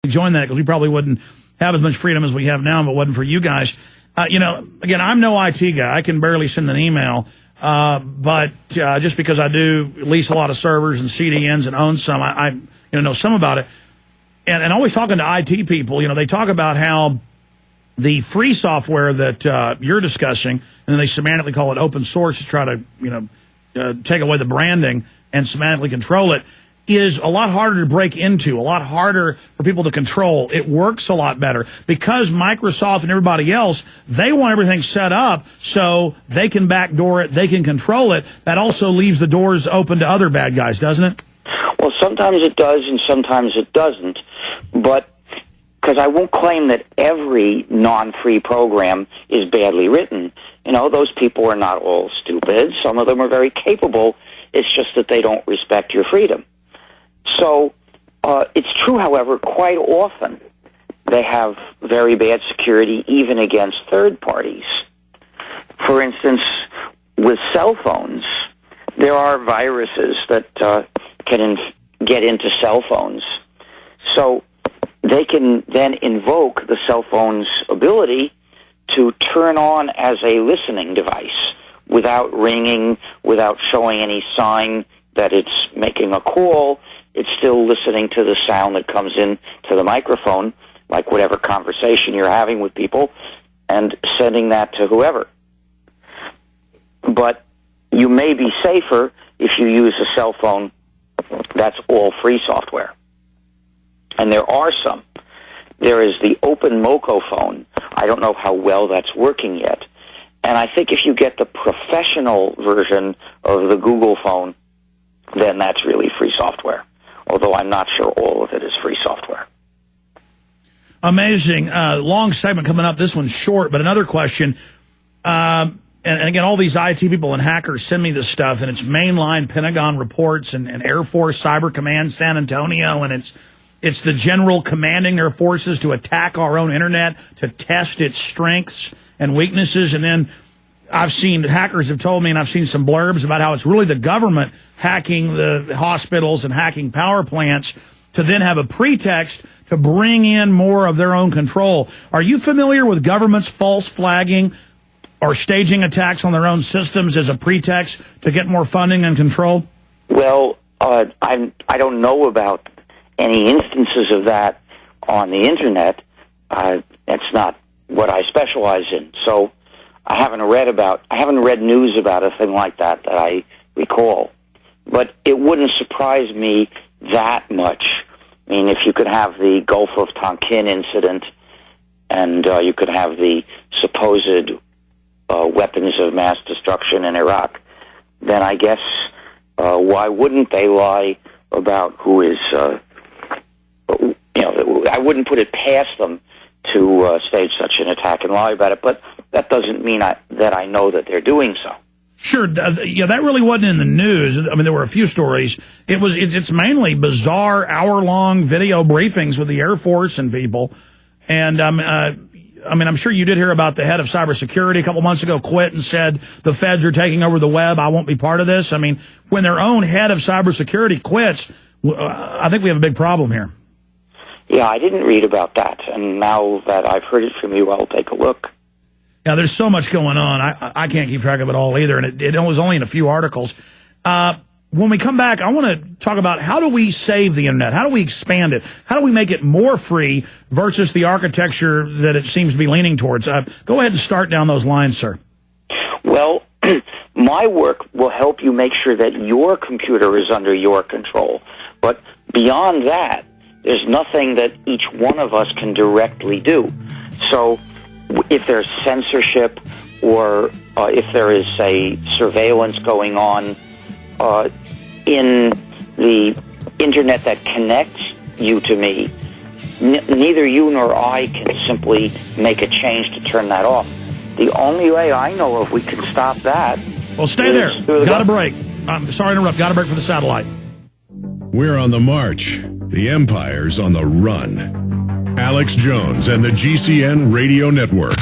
join that, because we probably wouldn't have as much freedom as we have now if it wasn't for you guys. Again, I'm no IT guy. I can barely send an email. But just because I do lease a lot of servers and CDNs and own some, I know some about it. And always talking to IT people, they talk about how the free software that you're discussing, and then they semantically call it open source to try to, take away the branding and semantically control it, is a lot harder to break into, a lot harder for people to control. It works a lot better because Microsoft and everybody else, they want everything set up so they can backdoor it, they can control it. That also leaves the doors open to other bad guys, doesn't it? Well, sometimes it does and sometimes it doesn't. But because I won't claim that every non-free program is badly written. Those people are not all stupid. Some of them are very capable. It's just that they don't respect your freedom. So it's true, however, quite often they have very bad security even against third parties. For instance, with cell phones, there are viruses that can get into cell phones. So they can then invoke the cell phone's ability to turn on as a listening device without ringing, without showing any sign that it's making a call. It's still listening to the sound that comes in to the microphone, like whatever conversation you're having with people, and sending that to whoever. But you may be safer if you use a cell phone that's all free software. And there are some. There is the Open Moco phone. I don't know how well that's working yet. And I think if you get the professional version of the Google phone, then that's really free software. Although I'm not sure all of it is free software. Amazing. Long segment coming up. This one's short, but another question. And again, all these IT people and hackers send me this stuff, and it's mainline Pentagon reports and Air Force Cyber Command San Antonio, and it's the general commanding their forces to attack our own internet, to test its strengths and weaknesses. And then I've seen hackers have told me, and I've seen some blurbs about how it's really the government hacking the hospitals and hacking power plants to then have a pretext to bring in more of their own control. Are you familiar with governments false flagging or staging attacks on their own systems as a pretext to get more funding and control? Well, I don't know about any instances of that on the internet. That's not what I specialize in. So I haven't read news about a thing like that I recall. But it wouldn't surprise me that much. I mean, if you could have the Gulf of Tonkin incident, and you could have the supposed weapons of mass destruction in Iraq, then I guess why wouldn't they lie about who is? I wouldn't put it past them to stage such an attack and lie about it. But that doesn't mean that I know that they're doing so. Sure. That really wasn't in the news. I mean, there were a few stories. It's mainly bizarre hour-long video briefings with the Air Force and people. And, I'm sure you did hear about the head of cybersecurity a couple months ago quit and said, the feds are taking over the web. I won't be part of this. I mean, when their own head of cybersecurity quits, I think we have a big problem here. Yeah, I didn't read about that. And now that I've heard it from you, I'll take a look. Yeah, there's so much going on. I can't keep track of it all either, and it was only in a few articles. When we come back, I want to talk about how do we save the internet? How do we expand it? How do we make it more free versus the architecture that it seems to be leaning towards? Go ahead and start down those lines, sir. Well, my work will help you make sure that your computer is under your control. But beyond that, there's nothing that each one of us can directly do. So if there's censorship or if there is, say, surveillance going on in the internet that connects you to me, neither you nor I can simply make a change to turn that off. The only way I know of we can stop that... Well, stay there. Got a break. I'm sorry to interrupt. Got a break for the satellite. We're on the march. The Empire's on the run. Alex Jones and the GCN Radio Network.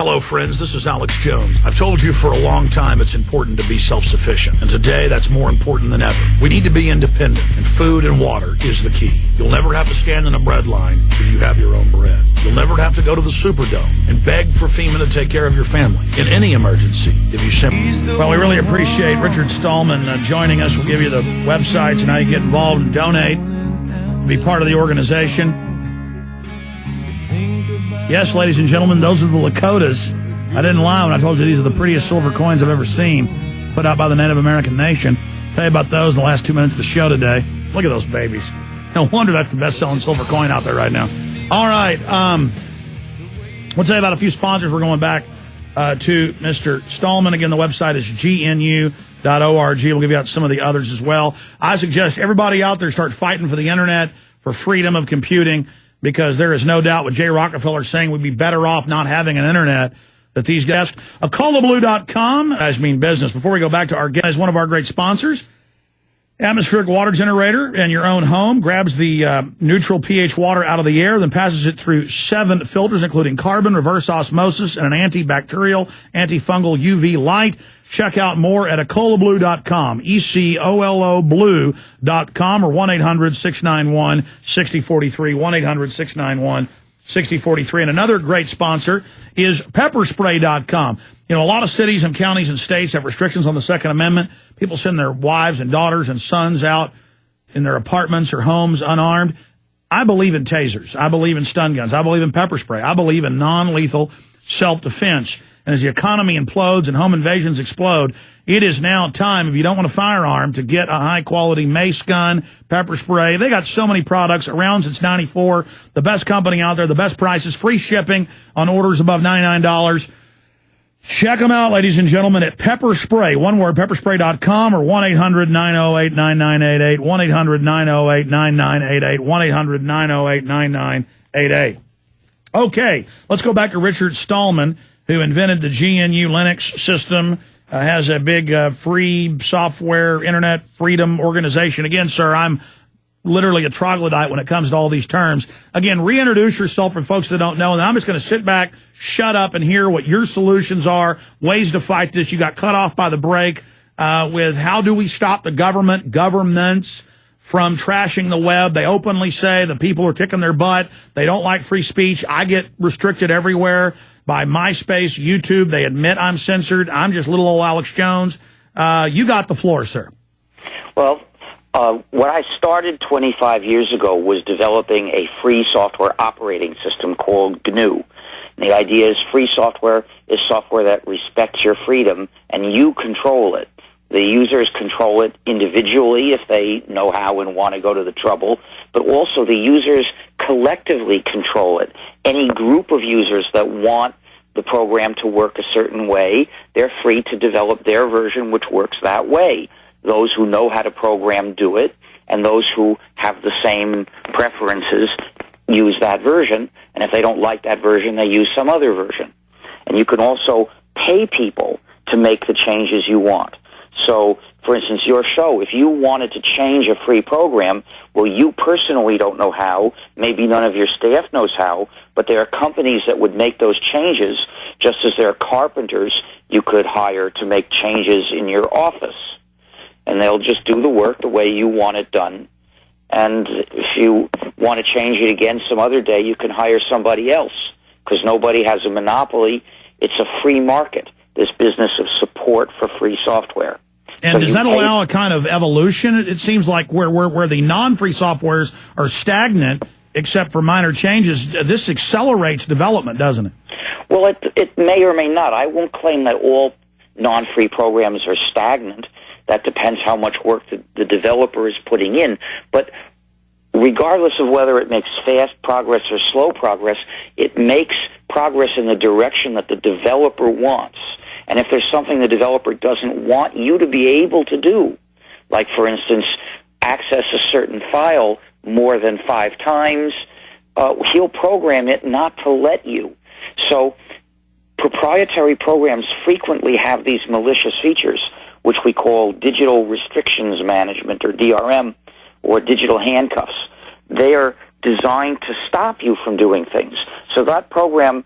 Hello, friends. This is Alex Jones. I've told you for a long time it's important to be self-sufficient. And today, that's more important than ever. We need to be independent, and food and water is the key. You'll never have to stand in a bread line if you have your own bread. You'll never have to go to the Superdome and beg for FEMA to take care of your family in any emergency if you simply... Well, we really appreciate Richard Stallman joining us. We'll give you the websites and how you get involved and donate, be part of the organization. Yes, ladies and gentlemen, those are the Lakotas. I didn't lie when I told you these are the prettiest silver coins I've ever seen, put out by the Native American Nation. I'll tell you about those in the last 2 minutes of the show today. Look at those babies. No wonder that's the best-selling silver coin out there right now. All right, we'll tell you about a few sponsors. We're going back to Mr. Stallman. Again, the website is GNU.org. We'll give you out some of the others as well. I suggest everybody out there start fighting for the Internet, for freedom of computing, because there is no doubt with Jay Rockefeller saying we'd be better off not having an Internet, that these guys... AcolaBlue.com, guys mean business. Before we go back to our guest, one of our great sponsors, atmospheric water generator in your own home, grabs the neutral pH water out of the air, then passes it through 7 filters, including carbon, reverse osmosis, and an antibacterial, antifungal UV light. Check out more at EcolaBlue.com, ECOLO Blue.com, or 1-800-691-6043, 1-800-691-6043. And another great sponsor is Pepperspray.com. You know, a lot of cities and counties and states have restrictions on the Second Amendment. People send their wives and daughters and sons out in their apartments or homes unarmed. I believe in tasers. I believe in stun guns. I believe in pepper spray. I believe in non-lethal self-defense. And as the economy implodes and home invasions explode, it is now time, if you don't want a firearm, to get a high-quality mace gun, pepper spray. They got so many products around since '94. The best company out there, the best prices, free shipping on orders above $99. Check them out, ladies and gentlemen, at Pepper Spray. One word, pepperspray.com, or 1-800-908-9988, 1-800-908-9988, 1-800-908-9988. Okay, let's go back to Richard Stallman, who invented the GNU Linux system, has a big free software, internet freedom organization. Again, sir, I'm literally a troglodyte when it comes to all these terms. Again, reintroduce yourself for folks that don't know, and I'm just going to sit back, shut up, and hear what your solutions are, ways to fight this. You got cut off by the break with how do we stop the governments from trashing the web. They openly say the people are kicking their butt. They don't like free speech. I get restricted everywhere by MySpace, YouTube. They admit I'm censored. I'm just little old Alex Jones. You got the floor, sir. Well, what I started 25 years ago was developing a free software operating system called GNU. And the idea is free software is software that respects your freedom, and you control it. The users control it individually if they know how and want to go to the trouble, but also the users collectively control it. Any group of users that want the program to work a certain way, they're free to develop their version which works that way. Those who know how to program do it, and those who have the same preferences use that version, and if they don't like that version, they use some other version. And you can also pay people to make the changes you want. So, for instance, your show, if you wanted to change a free program, well, you personally don't know how, maybe none of your staff knows how, but there are companies that would make those changes, just as there are carpenters you could hire to make changes in your office. And they'll just do the work the way you want it done. And if you want to change it again some other day, you can hire somebody else, because nobody has a monopoly. It's a free market, this business of support for free software. And does that allow a kind of evolution? It seems like where the non-free softwares are stagnant, except for minor changes, this accelerates development, doesn't it? Well, it may or may not. I won't claim that all non-free programs are stagnant. That depends how much work the developer is putting in. But regardless of whether it makes fast progress or slow progress, it makes progress in the direction that the developer wants. And if there's something the developer doesn't want you to be able to do, like, for instance, access a certain file more than 5 times, he'll program it not to let you. So proprietary programs frequently have these malicious features, which we call digital restrictions management, or DRM, or digital handcuffs. They are designed to stop you from doing things. So that program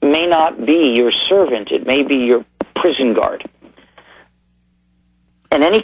may not be your servant. It may be your prison guard. And any